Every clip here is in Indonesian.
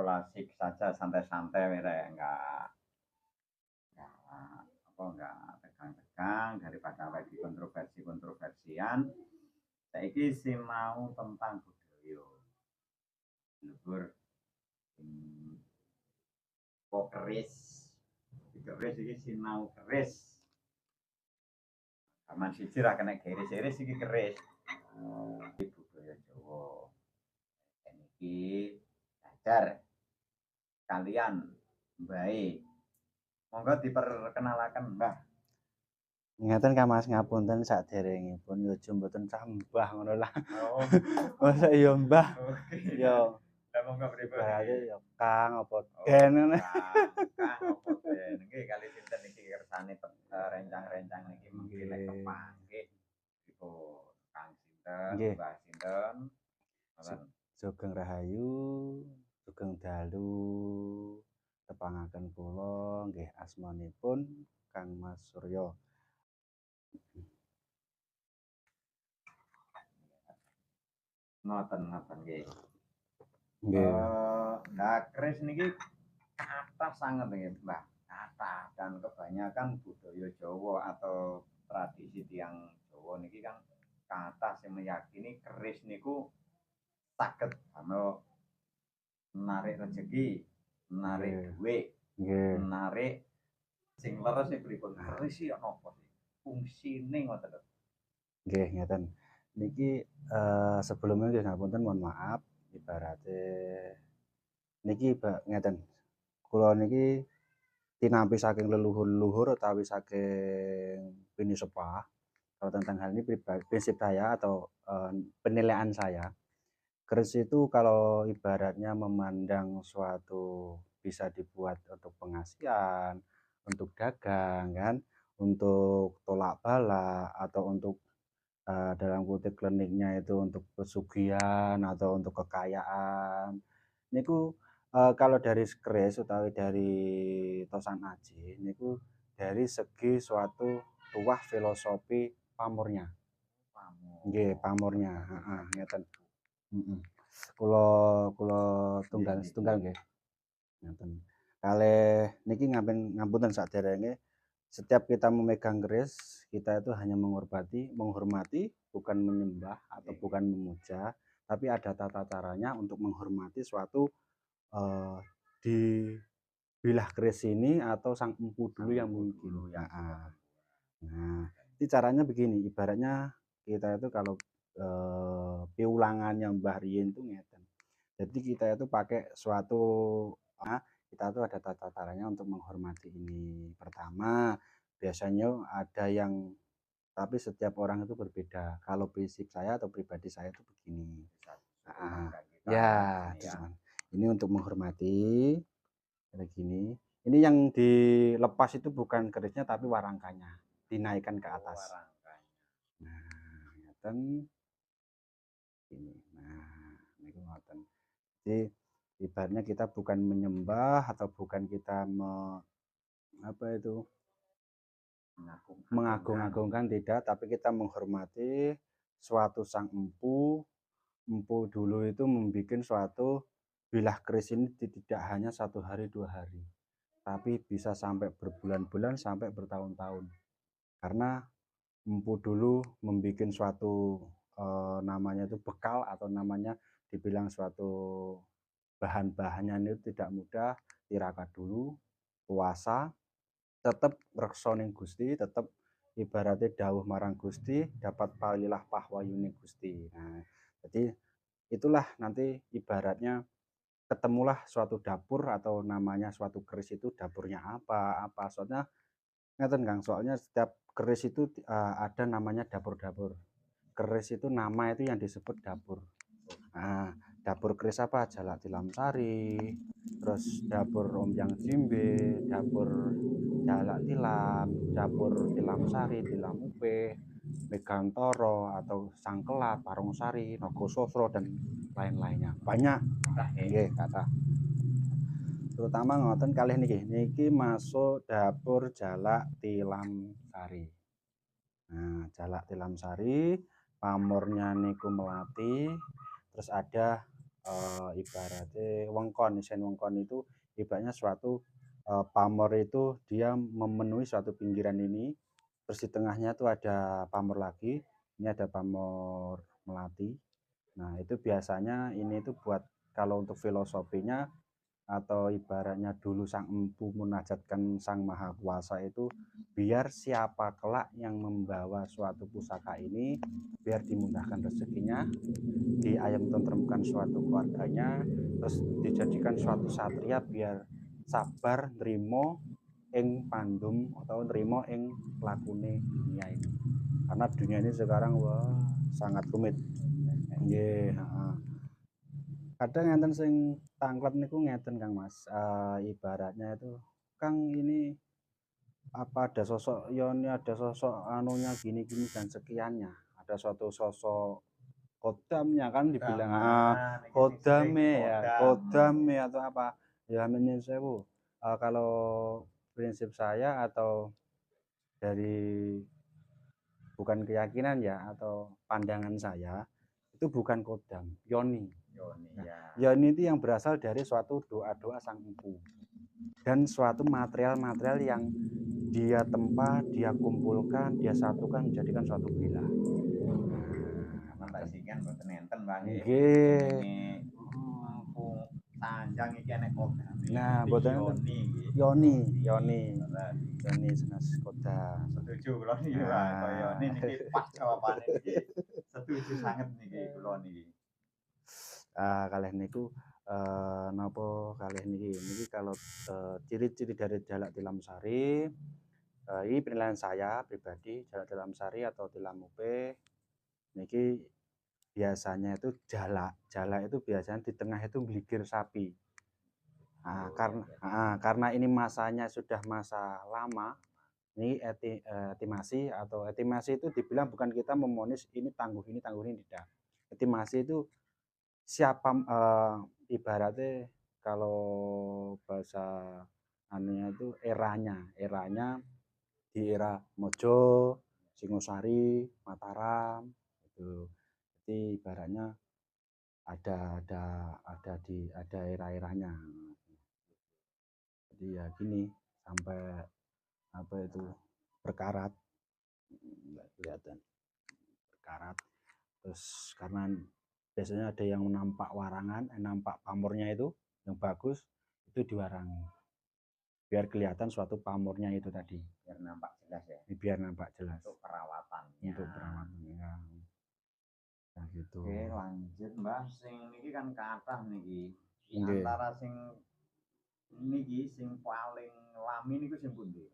Asik saja, santai-santai, enggak tegang-tegang daripada lagi kontroversian. Saiki sinau tentang budaya. Leluhur kok keris. Keris iki sinau keris. Aman siji ra kena keris-keris iki keris. Budaya Jawa. Iki belajar kalian baik. Monggo diperkenalkan Mbah. Ngeten Kang Mas, ngapunten saderengipun yo aja mboten tambah ngono lah. Oh. Masa iya Mbah. Oke. Yo Lah monggo ibarate pripun? yo Kang apa Den ngono. Kang apa Den? Nggih kali sinten iki kersane rencang-rencang niki mengki lek kepanggih pripun? Kang sinten, Nggih. Mbah sinten? Ngoten. Sugeng Rahayu, sugeng dalu. Tepangaken kula nggih asmanipun Kang Mas Suryo. Ngoten nggih. Nggih. Nah keris niki kathah sanget nggih, Mbah. Kathah dan kebanyakan budaya Jawa atau tradisi tiyang Jawa niki kan kathah sing meyakini keris niku saged damel narik rezeki, narik duit, Nggih. narik sing leres iki pripun? Keris iki napa sih? Fungsine ngoten lho. Nggih, ngeten. Niki sebelumnya nggih ngapunten mohon maaf ibarate niki ngeten. Kula niki tinampi saking leluhur-leluhur utawi saking pinisepa kalau tentang hal ini prinsip saya atau penilaian saya. Keris itu kalau ibaratnya memandang suatu bisa dibuat untuk pengasihan, untuk dagang kan, untuk tolak bala atau untuk dalam kutip kliniknya itu untuk pesugihan atau untuk kekayaan. Niku kalau dari keris utawi dari Tosan Aji niku dari segi suatu tuah filosofi pamornya. Nggih, pamornya, heeh, ngeten. Heeh. Kula kula setunggal nggih. Ngeten. Kalih niki ngapunten saderenge setiap kita memegang keris, kita itu hanya menghormati, bukan menyembah atau bukan memuja, tapi ada tata caranya untuk menghormati suatu di bilah keris ini atau sang empu dulu yang mungkin. Nah, ini caranya begini, ibaratnya kita itu kalau piulangan yang Mbah Rien itu ngeten. Jadi kita itu pakai suatu kita tuh ada tata caranya untuk menghormati ini. Pertama, biasanya ada yang tapi setiap orang itu berbeda. Kalau prinsip saya atau pribadi saya itu begini. Ya, ini untuk menghormati kayak gini. Ini yang dilepas itu bukan kerisnya tapi warangkanya, dinaikkan ke atas. Nah, ngeten ini. Nah, niku ngoten. Jadi ibaratnya kita bukan menyembah atau bukan kita mengagung-agungkan tidak, tapi kita menghormati suatu sang empu. Empu dulu itu membuat suatu bilah keris ini tidak hanya 1 hari 2 hari, tapi bisa sampai berbulan-bulan sampai bertahun-tahun. Karena empu dulu membuat suatu namanya itu bekal atau namanya dibilang suatu bahan-bahannya itu tidak mudah. Tirakat dulu, puasa, tetap reksoning Gusti, tetap ibaratnya dawuh marang Gusti, dapat palilah pahwayune Gusti. Nah, jadi itulah nanti ibaratnya ketemulah suatu dapur atau namanya suatu keris itu dapurnya apa soalnya ngeten Kang, soalnya setiap keris itu ada namanya dapur-dapur. Keris itu nama itu yang disebut dapur. Nah, dapur keris apa? Jalak Tilam Sari, terus dapur Ombyang Jimbe, dapur Jalak Tilam, dapur Tilam Sari, Tilam Upe, Megantoro atau Sangkelat, Parung Sari, Nogososro dan lain-lainnya. Banyak. Nggih, kata. Terutama ngoten kalih niki masuk dapur Jalak Tilam Sari. Nah, Jalak Tilam Sari, pamornya niku Melati, terus ada ibaratnya wengkon, isen wengkon itu ibaratnya suatu pamor itu dia memenuhi suatu pinggiran ini, terus di tengahnya tuh ada pamor lagi, ini ada pamor melati. Nah, itu biasanya ini tuh buat kalau untuk filosofinya atau ibaratnya dulu sang empu munajatkan sang maha kuasa itu biar siapa kelak yang membawa suatu pusaka ini biar dimudahkan rezekinya, diayam tentremkan suatu keluarganya, terus dijadikan suatu satria biar sabar nrimo ing pandum atau nrimo ing lakune dunia ini. Karena dunia ini sekarang wah sangat rumit. Nggih, heeh. Kadang ngenten sing tanglet niku ngeten Kang Mas, ibaratnya itu, "Kang ini apa ada sosok Yoni, ada sosok anunya gini-gini dan sekiannya, ada suatu sosok kodamnya kan Kodam, dibilang, niki sing sering kodame ya, kodam. kodame atau apa." Ya nyun sewu, kalau prinsip saya atau dari bukan keyakinan ya atau pandangan saya, itu bukan kodam, yoni. Yoni Nah, ya. yoni itu yang berasal dari suatu doa-doa sang empu dan suatu material-material yang dia tempa, dia kumpulkan, dia satukan menjadikan suatu bila. Sampai singan mboten enten Bang nggih. Nggih. Jenenge empu Sanjang iki enek kodam. Nah, Niki boten enten Yoni nggih. yoni, yoni, Bener. yoni senes kodam. Setuju kula niki Pak, kaya Nah, Yoni niki pas jawabane niki. Setuju sanget niki kula niki. kalih niku napa kalih niki kalau ciri-ciri dari jalak tilam sari, ini penilaian saya pribadi, jalak tilam sari atau tilam upe niki biasanya itu jalak itu biasanya di tengah itu gligir sapi. Nah, karena ini masanya sudah masa lama, ini etimasi itu dibilang bukan kita memonis ini tangguh ini tidak. Etimasi itu siapa ibaratnya kalau bahasa anunya itu eranya di era Mojo, Singosari, Mataram itu. Jadi ibaratnya ada era-eranya. Jadi ya gini sampai apa itu berkarat, nggak kelihatan berkarat. Terus karena biasanya ada yang nampak warangan, nampak pamornya itu yang bagus itu diwarangi biar kelihatan suatu pamornya itu tadi, Biar nampak jelas ya. biar nampak jelas Untuk perawatannya. untuk perawatannya. Nah gitu. Oke, lanjut Mbah. Sing niki kan kathah niki. Di Nggih. antara sing niki sing paling lami niku sing pundi?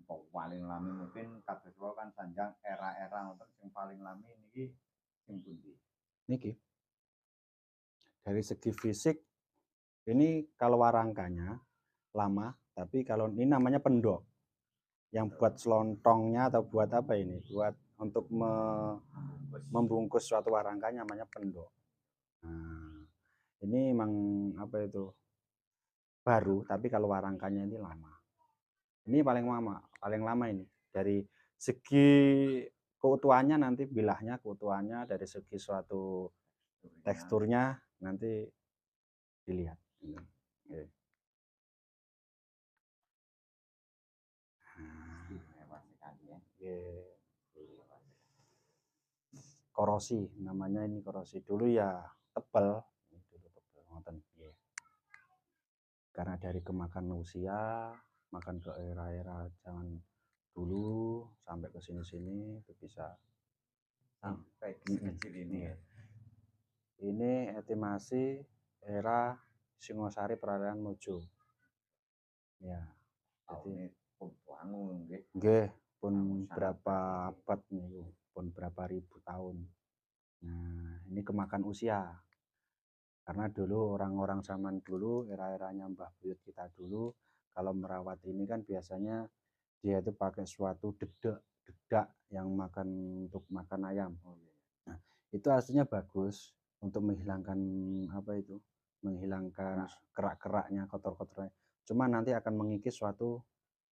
Paling lami mungkin kados wae kan Sanjang era-era ngoten sing paling lami niki sing pundi? Niki dari segi fisik ini kalau warangkanya lama, tapi kalau ini namanya pendok. Yang buat selontongnya atau buat apa ini? Buat untuk membungkus suatu warangkanya namanya pendok. Nah, ini memang apa itu? Baru, tapi kalau warangkanya ini lama. Ini paling lama ini. Dari segi keutuhannya nanti bilahnya keutuhannya dari segi suatu teksturnya nanti dilihat. Oke. Mewah sekali ya. Korosi namanya ini korosi dulu ya tebal ngoten nggih. Karena dari kemakan usia makan ke era-era zaman dulu sampai ke sini-sini itu bisa Sampai sekecil ini ya. ini estimasi era Singosari Peralihan Mojo ya. Jadi nggih pun berapa abad niku, pun berapa ribu tahun. Nah, ini kemakan usia. Karena dulu orang-orang zaman dulu, era-eranya Mbah Buyut kita dulu, kalau merawat ini kan biasanya dia itu pakai suatu dedak yang makan untuk makan ayam. Nah, itu aslinya bagus untuk menghilangkan apa itu, menghilangkan kerak-keraknya, kotor-kotornya. Cuma nanti akan mengikis suatu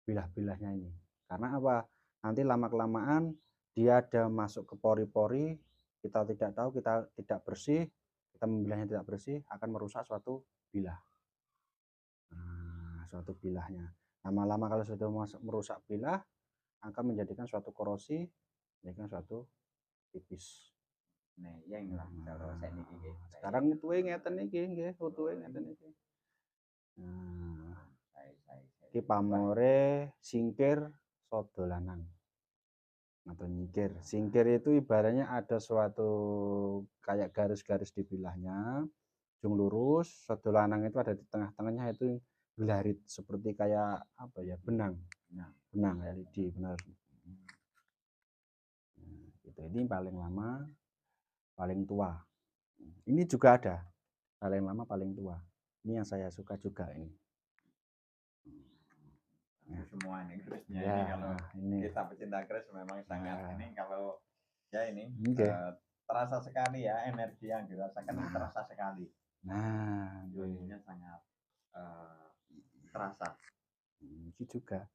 bilah-bilahnya ini. Karena apa? Nanti lama-kelamaan dia ada masuk ke pori-pori, kita tidak tahu, kita tidak bersih, kita membilahnya tidak bersih akan merusak suatu bilah. Nah, suatu bilahnya. Lama-lama kalau sudah merusak bilah akan menjadikan suatu korosi, menjadikan suatu tipis. Neyeng lah cara sakniki nggih. Sekarang utuhe ngeten iki nggih, utuhe ngeten iki. Nah, iki pamore singkir sada lanang atau nyingkir. Singkir itu ibaratnya ada suatu kayak garis-garis di bilahnya, ujung lurus, sada lanang itu ada di tengah-tengahnya itu gelarit seperti kayak apa ya, benang. Benang LED benar. Gitu. Ini paling lama, paling tua. Ini juga ada paling lama, paling tua. Ini yang saya suka juga ini. Semua nih kerisnya Ya, ini kalau ini. kita pecinta keris memang sangat ini kalau ya ini Okay. terasa sekali ya energi yang dirasakan terasa sekali. Nah, jadinya sangat terasa. Ini juga.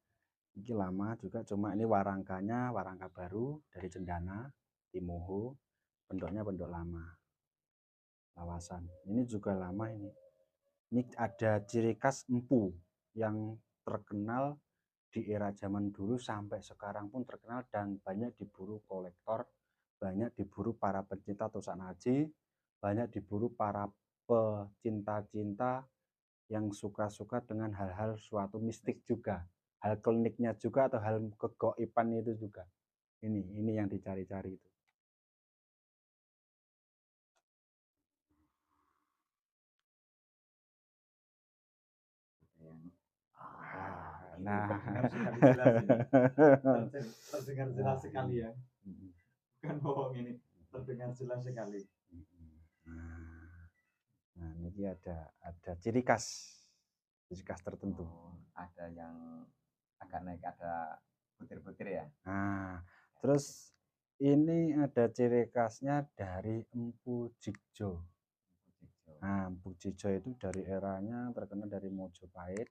Ini lama juga, cuma ini warangkanya warangka baru dari Cendana, Timoho, bentuknya bentuk lama. Lawasan. Ini juga lama ini. Ini ada ciri khas empu yang terkenal di era zaman dulu sampai sekarang pun terkenal dan banyak diburu kolektor, banyak diburu para pencinta tosak naji, banyak diburu para pecinta-cinta yang suka-suka dengan hal-hal suatu mistik juga, hal kliniknya juga atau hal kegoiban itu juga. Ini yang dicari-cari itu. Nah, terdengar sekali jelas ini. Terdengar jelas sekali ya. Bukan bohong ini, terdengar jelas sekali. Nah, ini ada ciri khas tertentu. Ada yang agak naik, ada butir-butir ya. Nah, terus ini ada ciri khasnya dari Empu Jigjo. Nah, Empu Jigjo itu dari eranya terkenal dari Mojopahit.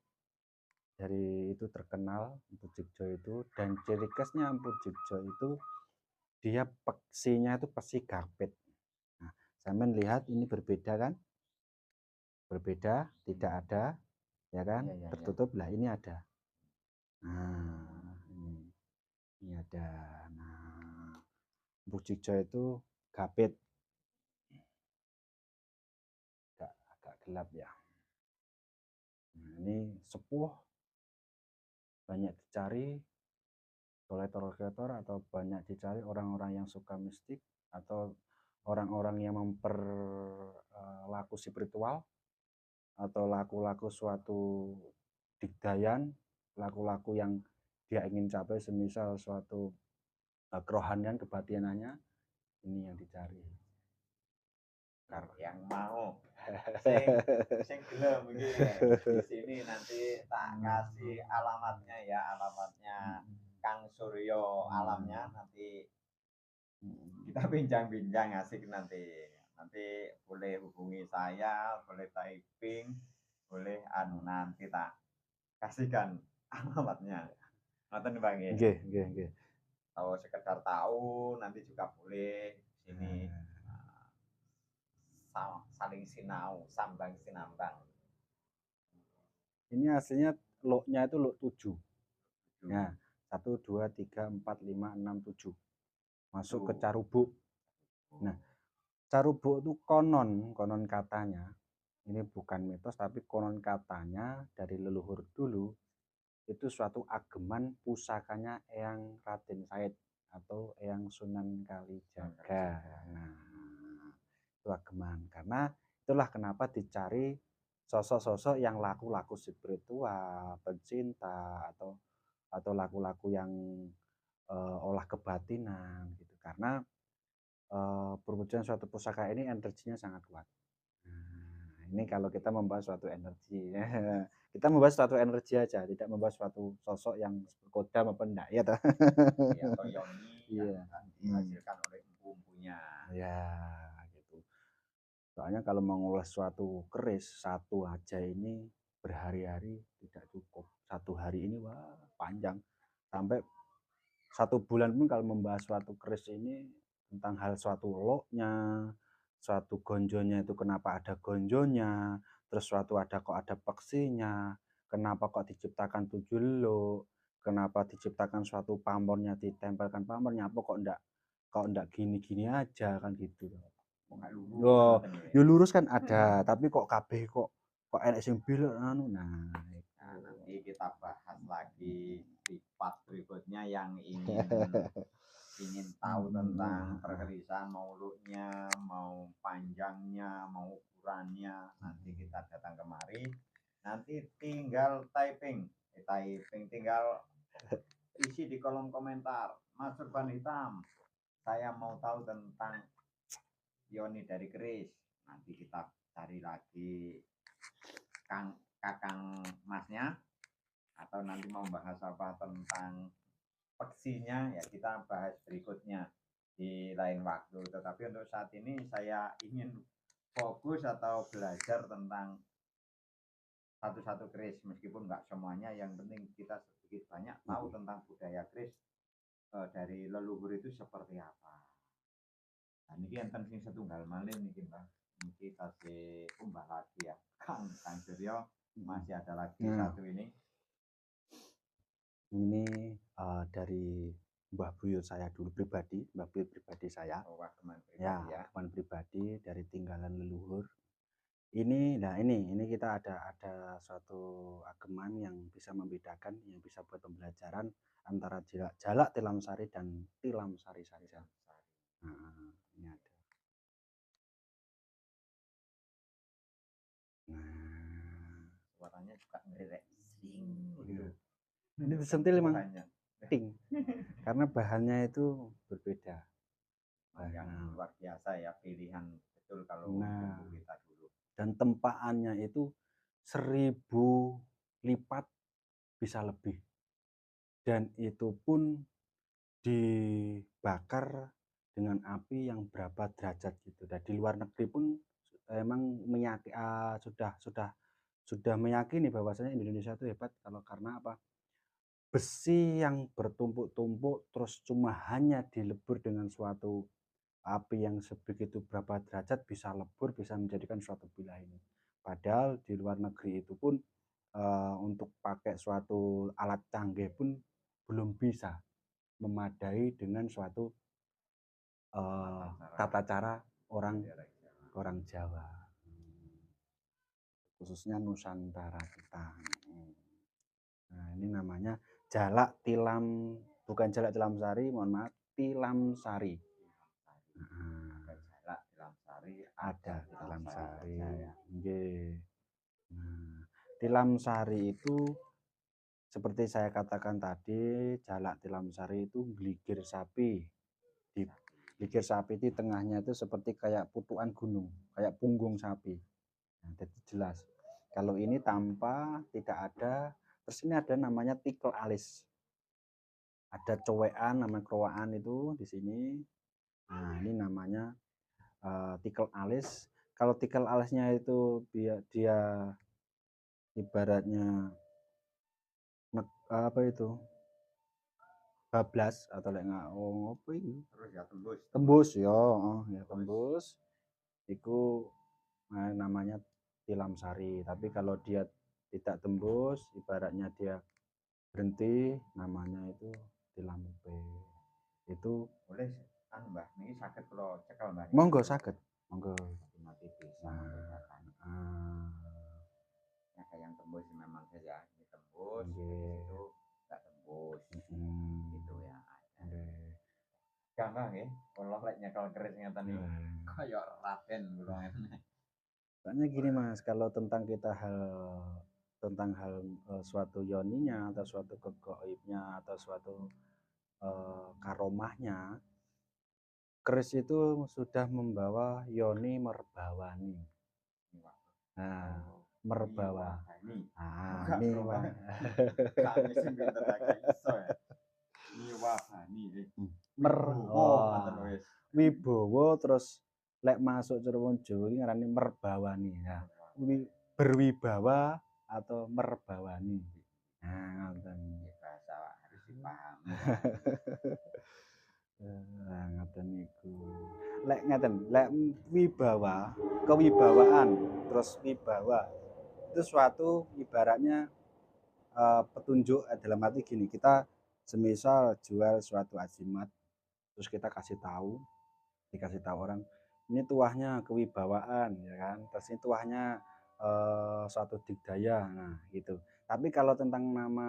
Dari itu terkenal Empu Jigjo itu, dan ciri khasnya Empu Jigjo itu dia peksinya itu pesi gapit. Nah, saya lihat ini berbeda kan? Berbeda, tidak ada, ya kan? Ya, tertutup lah, ini ada. Nah, ini ada. Nah, Empu Jigjo itu gapit. Agak gelap ya. Nah, ini sepuh, banyak dicari kolektor-kolektor atau banyak dicari orang-orang yang suka mistik atau orang-orang yang laku spiritual atau laku-laku suatu digdayan, laku-laku yang dia ingin capai semisal suatu kerohanian kebatinannya, ini yang dicari. Yang mau sing gelem iki di sini nanti tak kasih alamatnya ya, alamatnya Kang Suryo alamnya, nanti kita bincang-bincang asik nanti boleh hubungi saya, boleh typing, boleh nanti tak kasihkan alamatnya. Ngoten Bang ya. Nggih. Tahu sekedar tahu nanti juga boleh sini saling sinau, sambang sinambang. Ini aslinya loknya itu lok 7. Ya, 1, 2, 3, 4, 5, 6, 7. Masuk ke Carubuk. Nah, Carubuk itu konon katanya, ini bukan mitos tapi konon katanya dari leluhur dulu, itu suatu ageman pusakanya Eyang Raden Said atau Eyang Sunan Kalijaga. Nah, itu ageman. Karena itulah kenapa dicari sosok-sosok yang laku-laku spiritual, pencinta atau laku-laku yang olah kebatinan gitu. Karena perwujudan suatu pusaka ini energinya sangat kuat. Nah, ini kalau kita membahas suatu energi, kita membahas suatu energi aja, tidak membahas suatu sosok yang kodam apa enggak ya toh. Atau yoni yang dihasilkan oleh empu-empunya. Ya, gitu. Soalnya kalau mengulas suatu keris satu aja ini berhari-hari tidak cukup. Satu hari ini wah panjang. Sampai 1 bulan pun kalau membahas suatu keris ini tentang hal suatu loknya, suatu gonjonya itu kenapa ada gonjonya, terus suatu ada kok ada peksinya, kenapa kok diciptakan 7 luk, kenapa diciptakan suatu pamornya ditempelkan pamornya, apa kok ndak gini-gini aja kan gitu. Kok nggak lurus Yo, ngoten nggih. yo lurus kan ada, tapi kok kabeh kok enek sing belok anu. Nah, Nah, itu. nanti kita bahas lagi di part berikutnya yang ingin tahu tentang perkerisan mau luknya, mau panjangnya, mau ukurannya. Nanti kita datang kemari. Nanti tinggal typing tinggal isi di kolom komentar. Mas Serban Hitam, saya mau tahu tentang Yoni dari Keris. Nanti kita cari lagi kakang masnya, atau nanti mau bahas apa tentang peksinya ya kita bahas berikutnya di lain waktu. Tetapi untuk saat ini saya ingin fokus atau belajar tentang satu-satu keris, meskipun nggak semuanya, yang penting kita sedikit banyak tahu tentang budaya keris dari leluhur itu seperti apa. Nah, ini enten sing setunggal malih niki Mbak. Niki tasih umbah lagi ya. Kang Suryo masih ada lagi satu ini. Ini dari Mbah Buyut saya dulu pribadi, Mbah Buyut pribadi saya. Oh, teman pribadi Ya, ya. teman pribadi dari tinggalan leluhur. Ini kita ada suatu ageman yang bisa membedakan, yang bisa buat pembelajaran antara jalak tilam sari dan tilam sari-sari. Nah, ini ada. Nah, Suaranya juga ngerek sing gitu. Ini disentil emang ting, karena bahannya itu berbeda. Yang luar biasa ya, pilihan betul kalau untuk kita dulu. Dan tempaannya itu 1000 lipat bisa lebih. Dan itu pun dibakar dengan api yang berapa derajat gitu. Dan di luar negeri pun emang sudah meyakini bahwasanya Indonesia itu hebat karena apa? Besi yang bertumpuk-tumpuk terus cuma hanya dilebur dengan suatu api yang sebegitu berapa derajat bisa lebur, bisa menjadikan suatu wilayah ini. Padahal di luar negeri itu pun untuk pakai suatu alat canggih pun belum bisa memadai dengan suatu tata cara orang Jawa, khususnya Nusantara kita. Nah, ini namanya jalak tilam, bukan jalak tilam sari, mohon maaf, tilam sari. Jalak tilam sari, Ada tilam sari. Okay. Nah, tilam sari itu seperti saya katakan tadi, jalak tilam sari itu gligir sapi. Di gligir sapi di tengahnya itu seperti kayak putukan gunung, kayak punggung sapi. Nah, jadi jelas. Kalau ini tanpa, tidak ada. Terus ini ada namanya tikel alis. Ada cowean, namanya kroaan itu di sini. Nah, ini namanya tikel alis. Kalau tikel alisnya itu dia ibaratnya apa itu? Bablas atau lek apa itu? Terus ya tembus. Tembus ya, ya tembus. Iku namanya tilam sari. Tapi kalau dia tidak tembus, ibaratnya dia berhenti, namanya itu tilam upe. Itu boleh Mbah, ini sakit kalau cekal Mbah. Monggo sakit, monggo. Mati bisa membedakan. Ya kayak yang tembus memang saja, ini tembus, itu nggak tembus. Gitu ya. Karena ya, kalau lek nyekel keris ngeten iki kaya Raden kula ngene. Soalnya gini Mas, kalau tentang suatu yoninya atau suatu kegoibnya atau suatu karomahnya, keris itu sudah membawa yoni merbawani. Nah, merbawa. Ah, ini Mas. Kami sing pinter agak iso ya. Niwabani. Wibowo terus lek masuk Cirebon Jawa ini ngarani merbawani. Nah, berwibawa atau merbawani. Nah, ngoten. Bahasa harus dipahami. Ngoten niku. Lek ngeten, lek wibawa, kewibawaan, terus wibawa, itu suatu ibaratnya, petunjuk, dalam arti gini, kita semisal jual suatu ajimat, terus kita dikasih tahu orang, ini tuahnya kewibawaan, ya kan, terus ini tuahnya, suatu digdaya, nah gitu. Tapi kalau tentang nama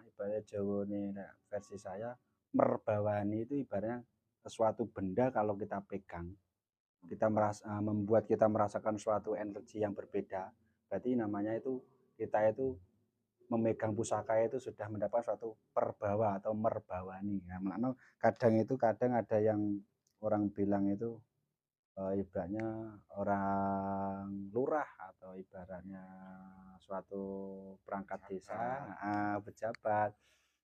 ibaratnya Jawa nih, nah, versi saya, merbawani itu ibaratnya sesuatu benda kalau kita pegang, membuat kita merasakan suatu energi yang berbeda, berarti namanya itu, kita itu memegang pusaka itu sudah mendapat suatu perbawa atau merbawani. Nah, makna kadang ada yang orang bilang itu, ibaratnya orang lurah atau ibaratnya suatu perangkat desa, Pejabat. pejabat,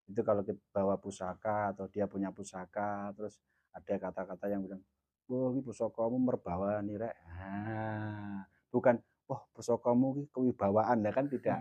itu kalau bawa pusaka atau dia punya pusaka, terus ada kata-kata yang bilang, "Wah, ini pusakamu merbawani rek." Bukan, "Wah, pusakamu ini kewibawaan," ya kan tidak.